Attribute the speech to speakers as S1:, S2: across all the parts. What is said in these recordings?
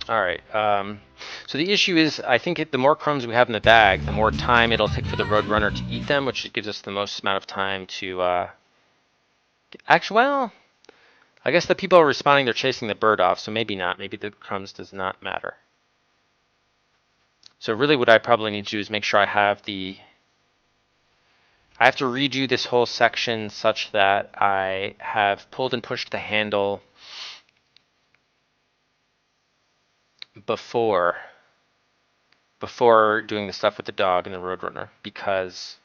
S1: Alright, so the issue is, I think the more crumbs we have in the bag, the more time it'll take for the Roadrunner to eat them, which gives us the most amount of time to, actually, well, I guess the people are responding, they're chasing the bird off, so maybe not. Maybe the crumbs does not matter. So really what I probably need to do is make sure I have to redo this whole section such that I have pulled and pushed the handle before doing the stuff with the dog and the Roadrunner, because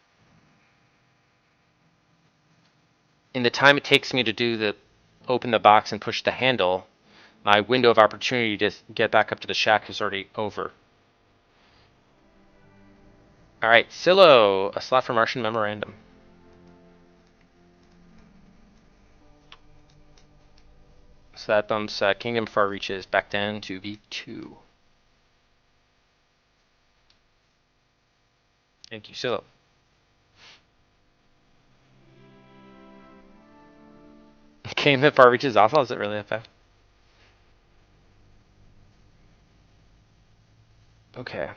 S1: in the time it takes me to open the box and push the handle, my window of opportunity to get back up to the shack is already over. Alright, Silo, a slot for Martian Memorandum. So that bumps Kingdom Far Reaches back down to V2. Thank you, Silo. Kingdom Far Reaches awful? Is it really that bad? Okay.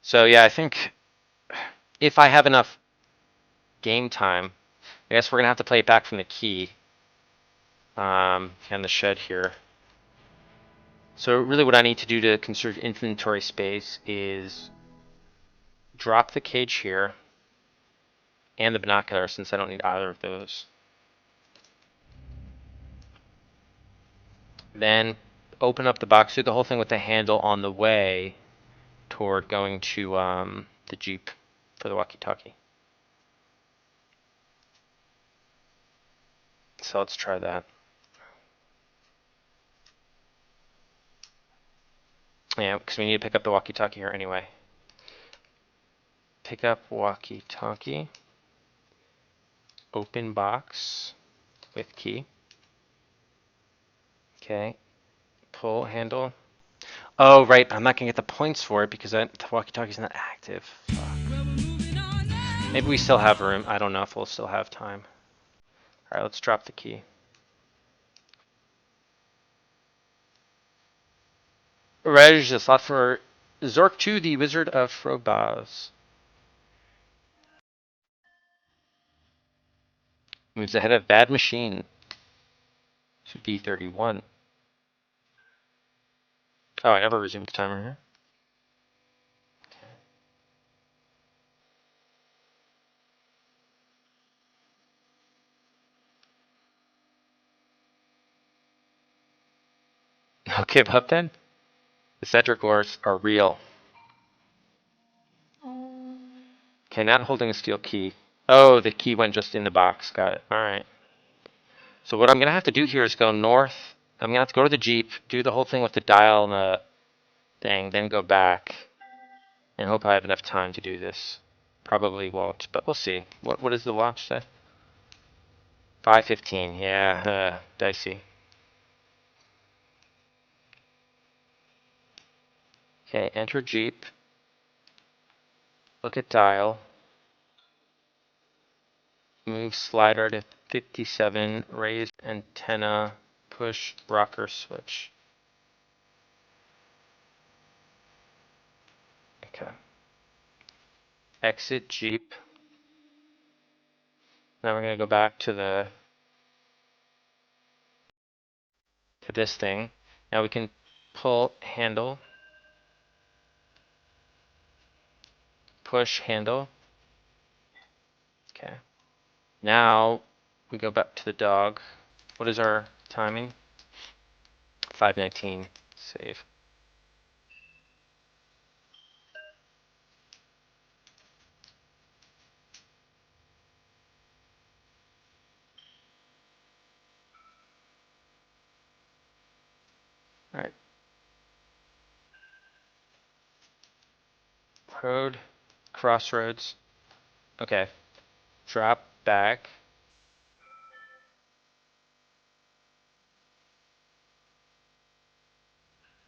S1: So yeah, I think if I have enough game time, I guess we're gonna have to play it back from the key. And the shed here. So really what I need to do to conserve inventory space is drop the cage here and the binocular, since I don't need either of those. Then open up the box, do the whole thing with the handle on the way toward going to the Jeep for the walkie-talkie. So let's try that. Yeah, because we need to pick up the walkie-talkie here anyway. Pick up walkie-talkie. Open box with key. Okay. Pull handle. Oh, right. I'm not going to get the points for it because the walkie-talkie's not active. Fuck. Maybe we still have room. I don't know if we'll still have time. Alright, let's drop the key. Reg, a slot for Zork 2, the Wizard of Frobaz. Moves ahead of Bad Machine. Should be 31. Oh, I never resumed the timer here. Okay, up then. The Cedric Wars are real. Okay, not holding a steel key. Oh, the key went just in the box. Got it. Alright. So what I'm going to have to do here is go north. I'm going to have to go to the Jeep, do the whole thing with the dial and the thing, then go back. And hope I have enough time to do this. Probably won't, but we'll see. What does the watch say? 5:15. Yeah, dicey. Okay, enter Jeep. Look at dial. Move slider to 57. Raise antenna. Push rocker switch. Okay. Exit Jeep. Now we're gonna go back to this thing. Now we can pull handle. Push handle. Okay. Now we go back to the dog. What is our timing? 5:19. Save. Alright. Road. Crossroads. Okay. Drop back.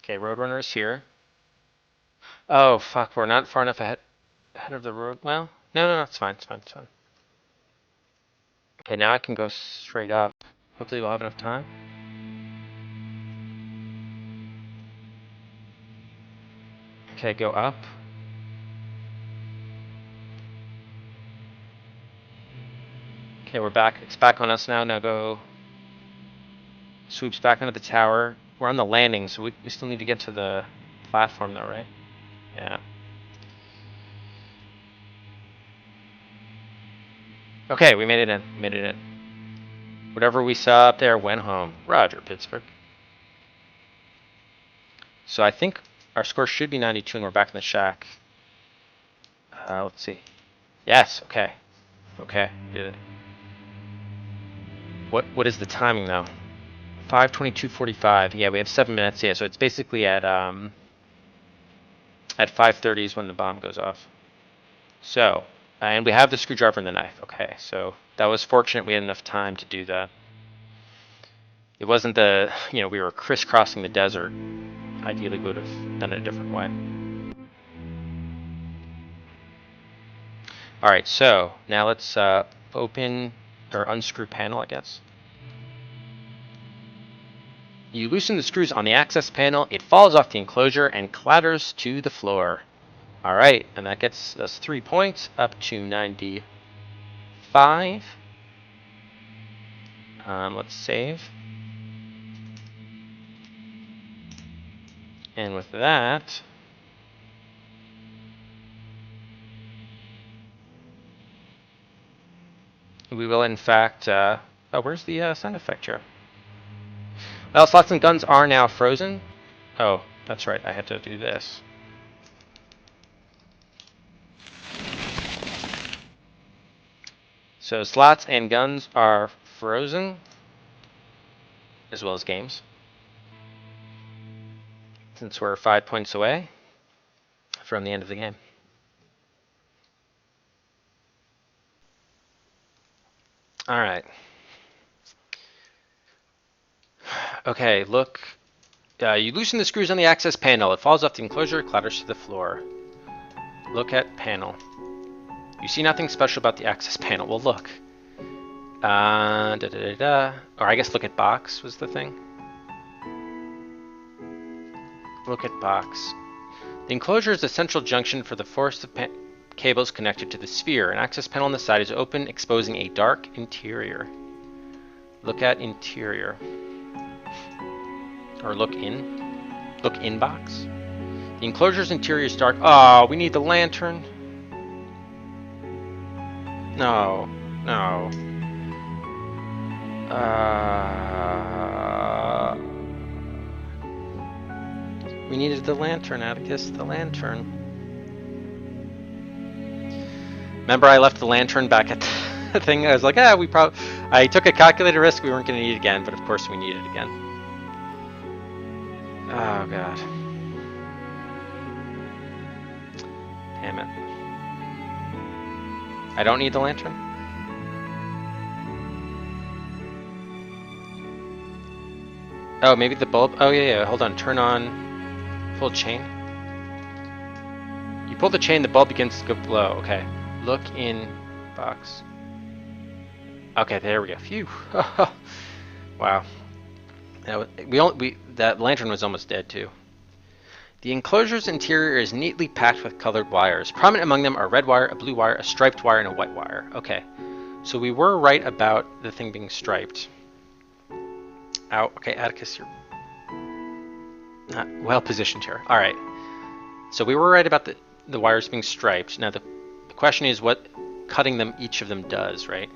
S1: Okay, Roadrunner is here. Oh, fuck, we're not far enough ahead of the road. Well, no, it's fine, it's fine, it's fine. Okay, now I can go straight up. Hopefully we'll have enough time. Okay, go up. Okay, we're back. It's back on us now. Now go. Swoops back into the tower. We're on the landing, so we still need to get to the platform though, right? Yeah. Okay, we made it in. Made it in. Whatever we saw up there went home. Roger, Pittsburgh. So I think our score should be 92 and we're back in the shack. Let's see. Yes, okay. Okay, good. What is the timing though? 5:22:45. Yeah, we have 7 minutes. Yeah, so it's basically at 5:30 is when the bomb goes off. So, and we have the screwdriver and the knife. Okay, so that was fortunate we had enough time to do that. It wasn't we were crisscrossing the desert. Ideally, we would have done it a different way. All right, so now let's open or unscrew panel, I guess. You loosen the screws on the access panel, it falls off the enclosure and clatters to the floor. All right, and that gets us 3 points, up to 95. Let's save. And with that, we will in fact, oh, where's the sound effect here? Well, slots and guns are now frozen. Oh, that's right, I had to do this. So slots and guns are frozen, as well as games. Since we're 5 points away from the end of the game. All right. Okay, look. You loosen the screws on the access panel. It falls off the enclosure, clatters to the floor. Look at panel. You see nothing special about the access panel. Well, look. Or I guess look at box was the thing. Look at box. The enclosure is the central junction for the forest of cables connected to the sphere. An access panel on the side is open, exposing a dark interior. Look at interior. Or look in. Look in box. The enclosure's interior is dark. Oh, we need the lantern. No. No. We needed the lantern, Atticus. The lantern. Remember I left the lantern back at the thing? I was like, I took a calculated risk we weren't going to need it again, but of course we need it again. Oh, God. Damn it. I don't need the lantern? Oh, maybe the bulb? Oh, yeah, hold on. Turn on full chain. You pull the chain, the bulb begins to go low. Okay. Look in box. Okay, there we go. Phew. Wow. That lantern was almost dead too. The enclosure's interior is neatly packed with colored wires. Prominent among them are a red wire, a blue wire, a striped wire, and a white wire. Okay. So we were right about the thing being striped. Ow. Okay, Atticus, you're not well positioned here. All right. So we were right about the wires being striped. Now the question is what cutting them, each of them does, right?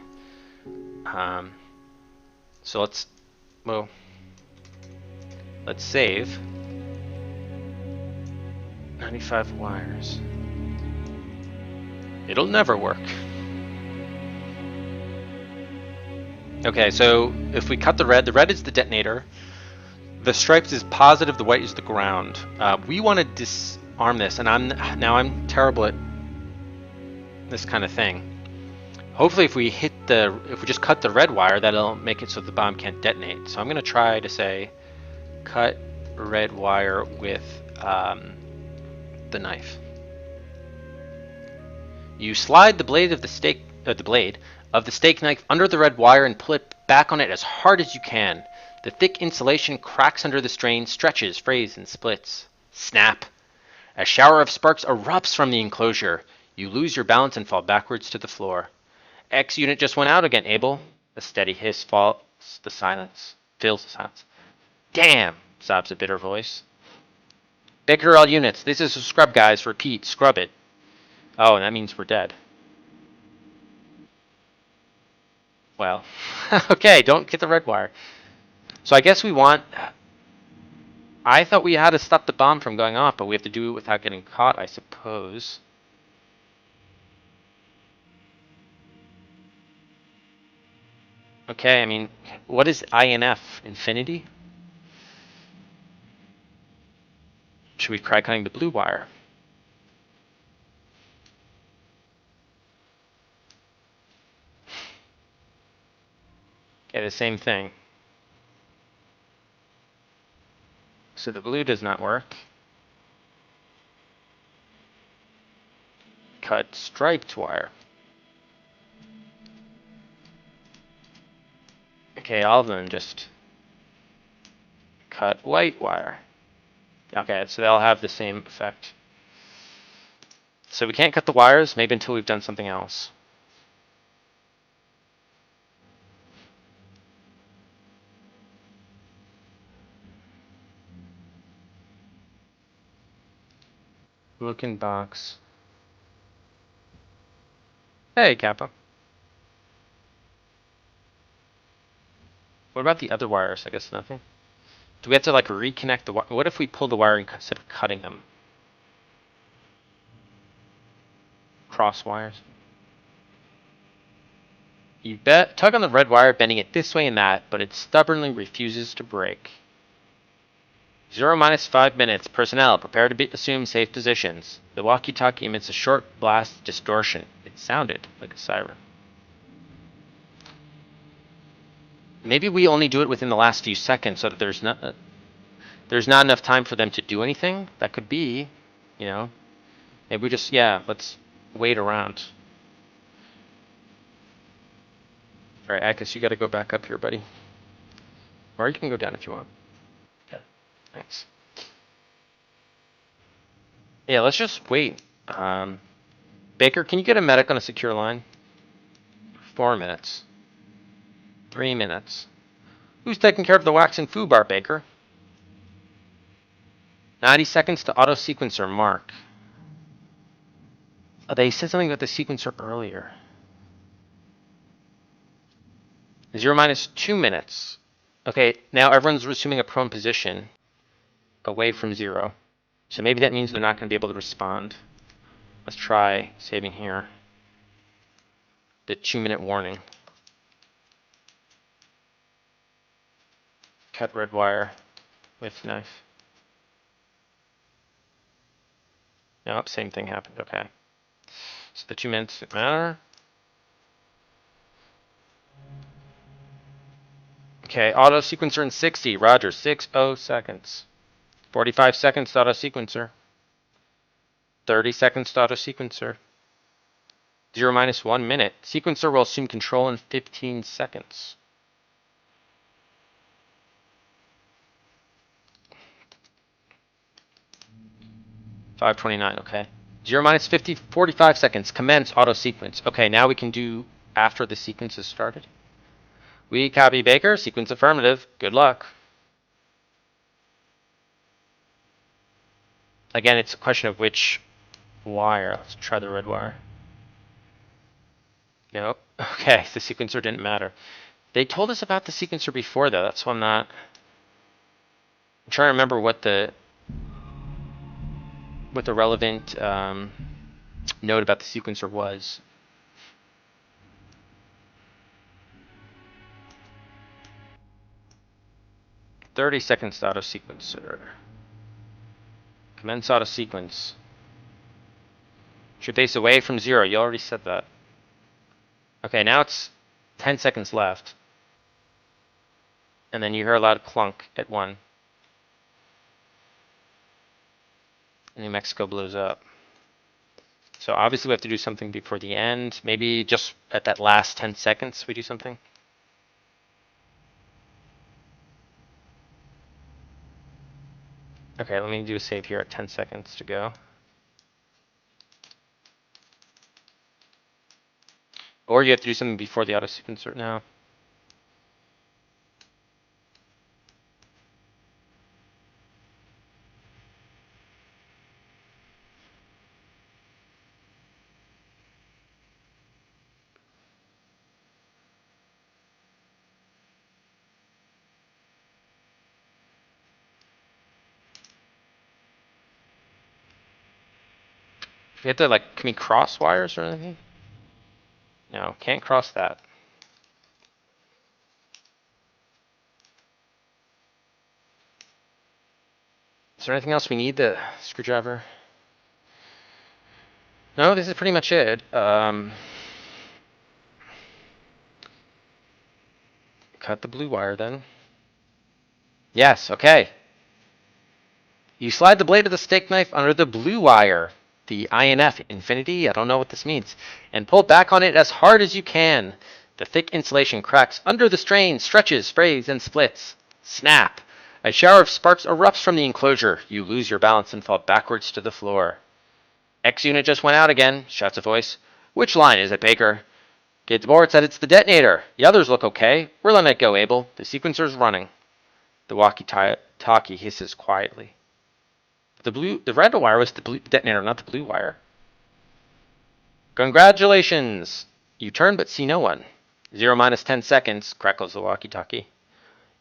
S1: So let's save. 95 wires. It'll never work. Okay, so if we cut the red is the detonator. The stripes is positive, the white is the ground. We want to disarm this, and I'm terrible at this kind of thing. Hopefully if we just cut the red wire, that'll make it so the bomb can't detonate. So I'm gonna try to say cut red wire with the knife. You slide the blade of the steak knife under the red wire and pull it back on it as hard as you can. The thick insulation cracks under the strain, stretches, frays, and splits. Snap. A shower of sparks erupts from the enclosure. You lose your balance and fall backwards to the floor. X unit just went out again, Abel. A steady hiss fills the silence. Damn, sobs a bitter voice. Baker all units. This is a scrub, guys. Repeat, scrub it. Oh, and that means we're dead. Well, okay, don't get the red wire. So I guess we want... I thought we had to stop the bomb from going off, but we have to do it without getting caught, I suppose. Okay, I mean, what is INF? Infinity? Should we try cutting the blue wire? Okay, the same thing. So the blue does not work. Cut striped wire. Okay, all of them just cut white wire. Okay, so they'll have the same effect. So we can't cut the wires, maybe until we've done something else. Looking box. Hey, Kappa. What about the other wires? I guess nothing. Do we have to like reconnect the wire? What if we pull the wire instead of cutting them? Cross wires. You tug on the red wire, bending it this way and that, but it stubbornly refuses to break. 0 minus 5 minutes. Personnel, prepare to assume safe positions. The walkie-talkie emits a short blast distortion. It sounded like a siren. Maybe we only do it within the last few seconds so that there's not enough time for them to do anything. That could be, you know. Maybe we just, yeah, let's wait around. Alright, Akis, you gotta go back up here, buddy. Or you can go down if you want. Yeah. Thanks. Yeah, let's just wait. Baker, can you get a medic on a secure line? 4 minutes. 3 minutes. Who's taking care of the wax and foo bar, Baker? 90 seconds to auto sequencer mark. Oh, they said something about the sequencer earlier. 0 minus 2 minutes. Okay, now everyone's resuming a prone position away from 0. So maybe that means they're not going to be able to respond. Let's try saving here. The 2-minute warning. Cut red wire with knife. Nope, same thing happened. Okay. So the 2 minutes didn't matter. Okay, auto sequencer in 60. Roger, 60 seconds. 45 seconds to auto sequencer. 30 seconds to auto sequencer. 0 minus 1 minute. Sequencer will assume control in 15 seconds. $5.29, okay. 0 minus 45 seconds. Commence auto sequence. Okay, now we can do after the sequence is started. We copy Baker. Sequence affirmative. Good luck. Again, it's a question of which wire. Let's try the red wire. Nope. Okay, the sequencer didn't matter. They told us about the sequencer before, though. That's why I'm trying to remember what the relevant note about the sequencer was. "30 seconds to auto sequencer. Commence auto sequence. Should face away from 0. You already said that. Okay, now it's 10 seconds left. And then you hear a loud clunk at 1. New Mexico blows up. So obviously we have to do something before the end. Maybe just at that last 10 seconds we do something. Okay, let me do a save here at 10 seconds to go. Or you have to do something before the auto sequencer. No. We have to, like, can we cross wires or anything? No, can't cross that. Is there anything else we need? The screwdriver? No, this is pretty much it. Cut the blue wire then. Yes, okay. You slide the blade of the steak knife under the blue wire, the INF, infinity, I don't know what this means, and pull back on it as hard as you can. The thick insulation cracks under the strain, stretches, frays, and splits. Snap! A shower of sparks erupts from the enclosure. You lose your balance and fall backwards to the floor. X unit just went out again, shouts a voice. Which line is it, Baker? Gates board said it's the detonator. The others look okay. We're letting it go, Abel. The sequencer's running. The walkie-talkie hisses quietly. The red wire was the blue detonator, not the blue wire. Congratulations! You turn but see no one. 0 minus 10 seconds, crackles the walkie-talkie.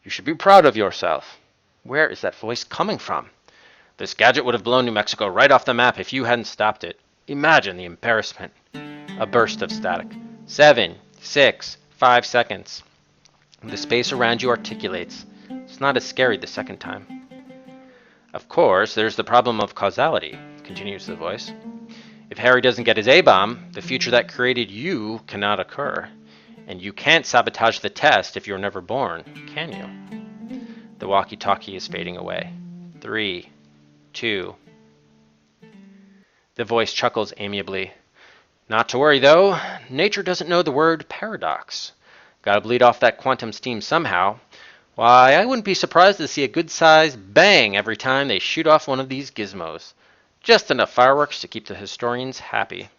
S1: You should be proud of yourself. Where is that voice coming from? This gadget would have blown New Mexico right off the map if you hadn't stopped it. Imagine the embarrassment. A burst of static. 7, 6, 5 seconds. The space around you articulates. It's not as scary the second time. Of course, there's the problem of causality, continues the voice. If Harry doesn't get his A-bomb, the future that created you cannot occur. And you can't sabotage the test if you're never born, can you? The walkie-talkie is fading away. 3, 2. The voice chuckles amiably. Not to worry, though. Nature doesn't know the word paradox. Gotta bleed off that quantum steam somehow. Why, I wouldn't be surprised to see a good-sized bang every time they shoot off one of these gizmos. Just enough fireworks to keep the historians happy.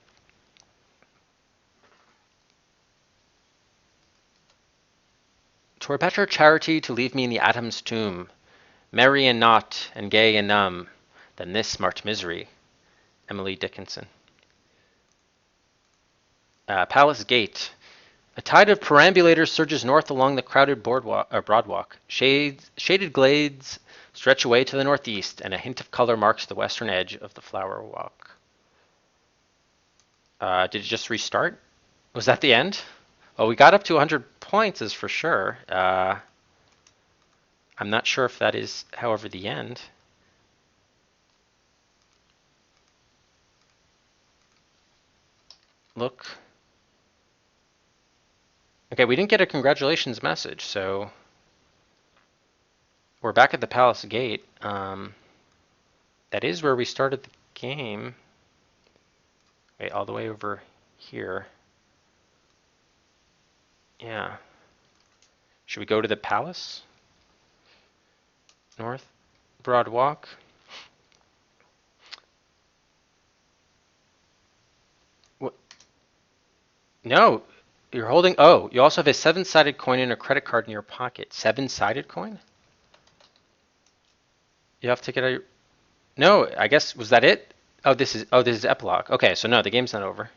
S1: "'Twere better charity to leave me in the atom's tomb, merry and naught, and gay and numb, than this smart misery." Emily Dickinson. Palace Gate. A tide of perambulators surges north along the crowded broadwalk. Shaded glades stretch away to the northeast, and a hint of color marks the western edge of the flower walk. Did it just restart? Was that the end? Well, we got up to 100 points, is for sure. I'm not sure if that is, however, the end. Look. Okay, we didn't get a congratulations message, so we're back at the Palace Gate. That is where we started the game. Wait, all the way over here. Yeah. Should we go to the palace? North Broad Walk. What? No, you're holding. Oh, you also have a 7-sided coin and a credit card in your pocket. 7-sided coin? You have to get a. No, I guess was that it? This is epilogue. Okay, so no, the game's not over.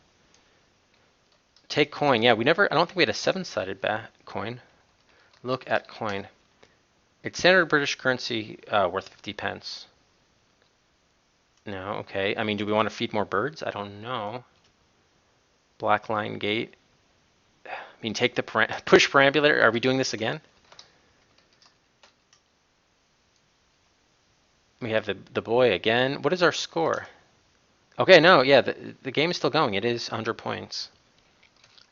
S1: Take coin. Yeah, I don't think we had a 7-sided coin. Look at coin. It's standard British currency, worth 50 pence. No, okay. I mean, do we want to feed more birds? I don't know. Black line gate. I mean, take the push perambulator. Are we doing this again? We have the boy again. What is our score? Okay, no, yeah, the game is still going. It is 100 points.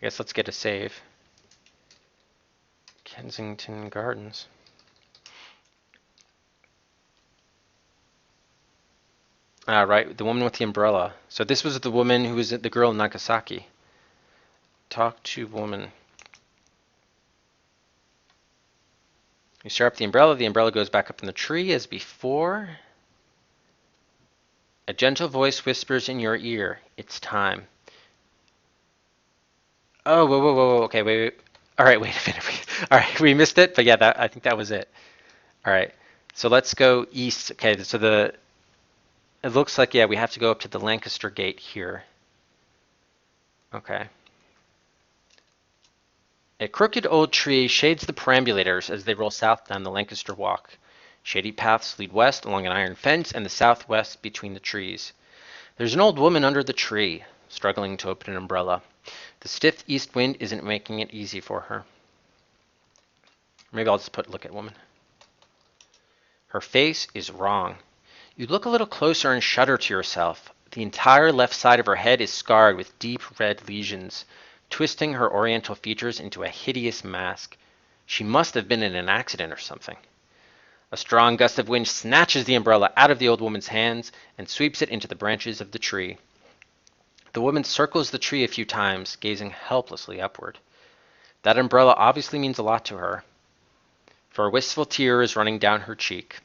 S1: I guess let's get a save. Kensington Gardens. Right, the woman with the umbrella. So this was the woman who was the girl in Nagasaki. Talk to woman. You start up the umbrella goes back up in the tree as before. A gentle voice whispers in your ear, it's time. Oh, whoa, whoa, whoa, whoa. Okay, wait. All right, wait a minute. All right, we missed it, but yeah, I think that was it. All right, so let's go east. Okay, so it looks like, yeah, we have to go up to the Lancaster Gate here. Okay. A crooked old tree shades the perambulators as they roll south down the Lancaster Walk. Shady paths lead west along an iron fence and the southwest between the trees. There's an old woman under the tree, struggling to open an umbrella. The stiff east wind isn't making it easy for her. Maybe I'll just put look at woman. Her face is wrong. You look a little closer and shudder to yourself. The entire left side of her head is scarred with deep red lesions, twisting her oriental features into a hideous mask. She must have been in an accident or something. A strong gust of wind snatches the umbrella out of the old woman's hands and sweeps it into the branches of the tree. The woman circles the tree a few times, gazing helplessly upward. That umbrella obviously means a lot to her, for a wistful tear is running down her cheek.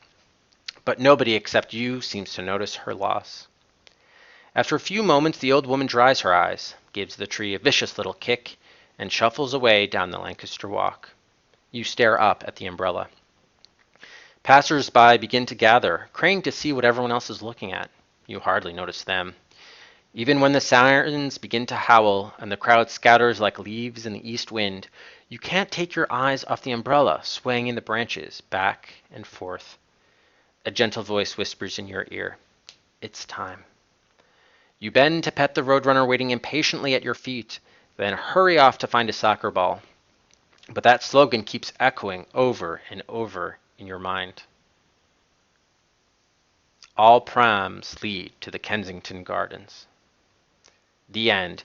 S1: But nobody except you seems to notice her loss. After a few moments, the old woman dries her eyes, gives the tree a vicious little kick, and shuffles away down the Lancaster Walk. You stare up at the umbrella. Passers-by begin to gather, craning to see what everyone else is looking at. You hardly notice them. Even when the sirens begin to howl and the crowd scatters like leaves in the east wind, you can't take your eyes off the umbrella swaying in the branches, back and forth. A gentle voice whispers in your ear, "It's time." You bend to pet the roadrunner waiting impatiently at your feet, then hurry off to find a soccer ball. But that slogan keeps echoing over and over in your mind. All prams lead to the Kensington Gardens. The end.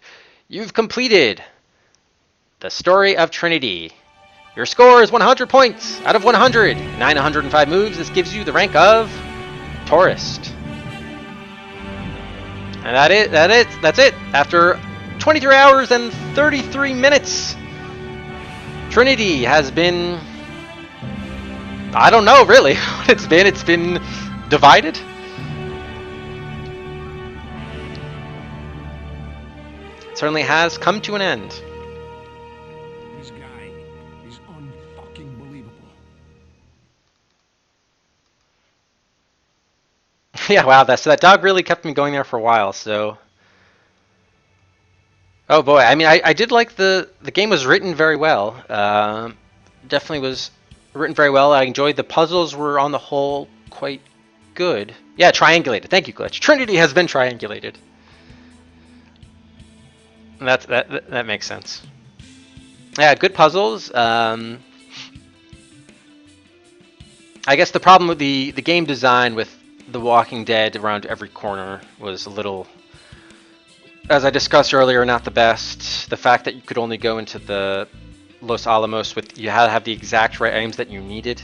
S1: You've completed the story of Trinity. Your score is 100 points out of 100. 905 moves. This gives you the rank of Tourist. And that's it. After 23 hours and 33 minutes, Trinity has been, I don't know really what it's been. It's been divided. It certainly has come to an end.
S2: This guy is unfucking believable.
S1: Yeah, wow, that dog really kept me going there for a while, so. Oh boy, I mean, I did like the game was written very well. Definitely was written very well. I enjoyed the puzzles were on the whole quite good. Yeah, triangulated. Thank you, Glitch. Trinity has been triangulated. That makes sense. Yeah, good puzzles. I guess the problem with the game design with The Walking Dead around every corner was a little, as I discussed earlier, not the best. The fact that you could only go into the Los Alamos with, you had to have the exact right items that you needed,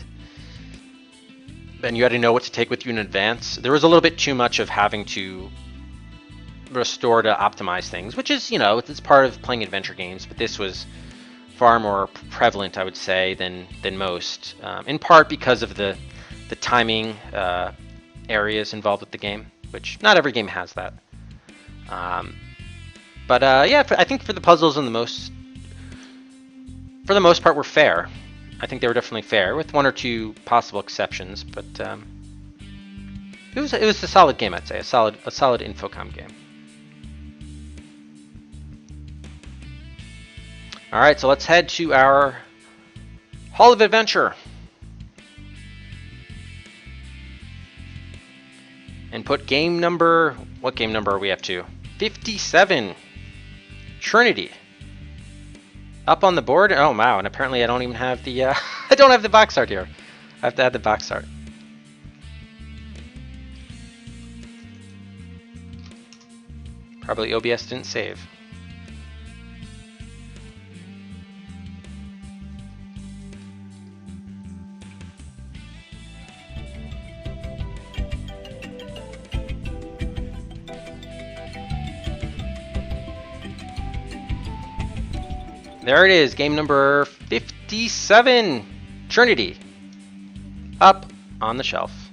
S1: and you had to know what to take with you in advance. There was a little bit too much of having to restore to optimize things, which is, it's part of playing adventure games, but this was far more prevalent, I would say, than most, in part because of the timing areas involved with the game, which not every game has that. But yeah, I think for the puzzles and for the most part, were fair. I think they were definitely fair, with one or two possible exceptions, but it was a solid game, I'd say, a solid Infocom game. All right, so let's head to our Hall of Adventure and put game number. What game number are we up to? 57. Trinity. Up on the board. Oh wow! And apparently I don't even have the. I don't have the box art here. I have to add the box art. Probably OBS didn't save. There it is, game number 57, Trinity, up on the shelf.